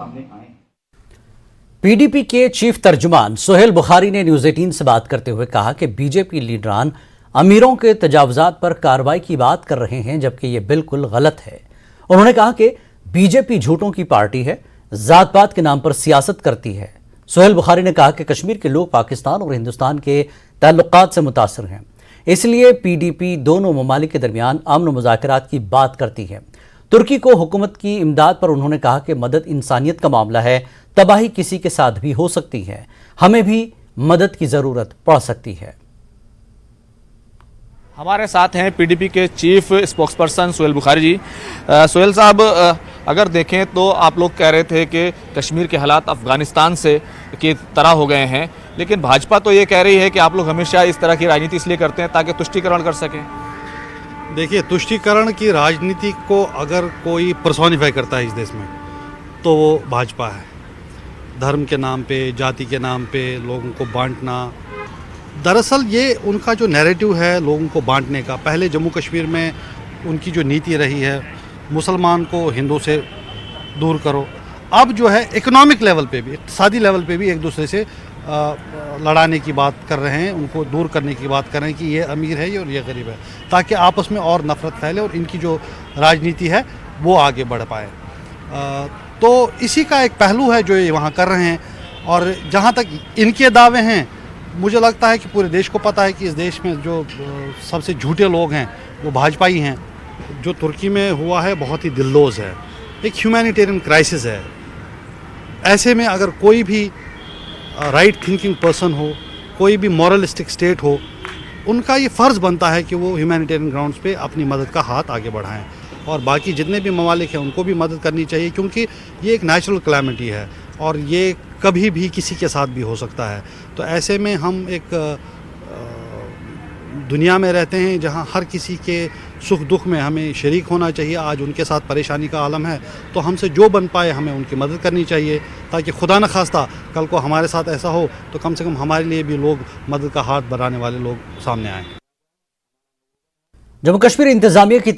सामने आए। पीडीपी के चीफ तर्जुमान सुहेल बुखारी ने न्यूज 18 से बात करते हुए कहा कि बीजेपी लीडरान अमीरों के तजावुजात पर कार्रवाई की बात कर रहे हैं, जबकि ये बिल्कुल गलत है। उन्होंने कहा कि बीजेपी झूठों की पार्टी है, जात पात के नाम पर सियासत करती है। सुहेल बुखारी ने कहा कि कश्मीर के लोग पाकिस्तान और हिंदुस्तान के ताल्लुकात से मुतासर हैं, इसलिए पीडीपी दोनों ममालिक के दरमियान अमन और मुज़ाकरात की बात करती है। तुर्की को हुकूमत की इमदाद पर उन्होंने कहा कि मदद इंसानियत का मामला है, तबाही किसी के साथ भी हो सकती है, हमें भी मदद की जरूरत पड़ सकती है। हमारे साथ हैं पीडीपी के चीफ स्पोक्सपर्सन सुहेल बुखारी जी। सुहेल साहब, अगर देखें तो आप लोग कह रहे थे कि कश्मीर के हालात अफगानिस्तान से की तरह हो गए हैं, लेकिन भाजपा तो ये कह रही है कि आप लोग हमेशा इस तरह की राजनीति इसलिए करते हैं ताकि तुष्टीकरण कर सकें। देखिए, तुष्टीकरण की राजनीति को अगर कोई पर्सोनिफाई करता है इस देश में तो वो भाजपा है। धर्म के नाम पे, जाति के नाम पे लोगों को बांटना, दरअसल ये उनका जो नैरेटिव है लोगों को बांटने का, पहले जम्मू कश्मीर में उनकी जो नीति रही है मुसलमान को हिंदू से दूर करो, अब जो है इकोनॉमिक लेवल पे भी, इक़्तिसादी लेवल पे भी एक दूसरे से लड़ाने की बात कर रहे हैं, उनको दूर करने की बात कर रहे हैं कि ये अमीर है और ये गरीब है, ताकि आपस में और नफरत फैले और इनकी जो राजनीति है वो आगे बढ़ पाए। तो इसी का एक पहलू है जो ये वहाँ कर रहे हैं। और जहाँ तक इनके दावे हैं, मुझे लगता है कि पूरे देश को पता है कि इस देश में जो सबसे झूठे लोग हैं वो भाजपा ही हैं। जो तुर्की में हुआ है बहुत ही दिल्लोज़ है, एक ह्यूमैनिटेरियन क्राइसिस है। ऐसे में अगर कोई भी राइट थिंकिंग पर्सन हो, कोई भी मॉरलिस्टिक स्टेट हो, उनका ये फ़र्ज़ बनता है कि वो ह्यूमैनिटेरियन ग्राउंड्स पे अपनी मदद का हाथ आगे बढ़ाएं। और बाकी जितने भी ममालिक हैं उनको भी मदद करनी चाहिए, क्योंकि ये एक नेचुरल कैलामिटी है और ये कभी भी किसी के साथ भी हो सकता है। तो ऐसे में हम एक दुनिया में रहते हैं जहां हर किसी के सुख दुख में हमें शरीक होना चाहिए। आज उनके साथ परेशानी का आलम है तो हमसे जो बन पाए हमें उनकी मदद करनी चाहिए, ताकि खुदा न खास्ता कल को हमारे साथ ऐसा हो तो कम से कम हमारे लिए भी लोग मदद का हाथ बढ़ाने वाले लोग सामने आएँ। जम्मू कश्मीर इंतजामिया की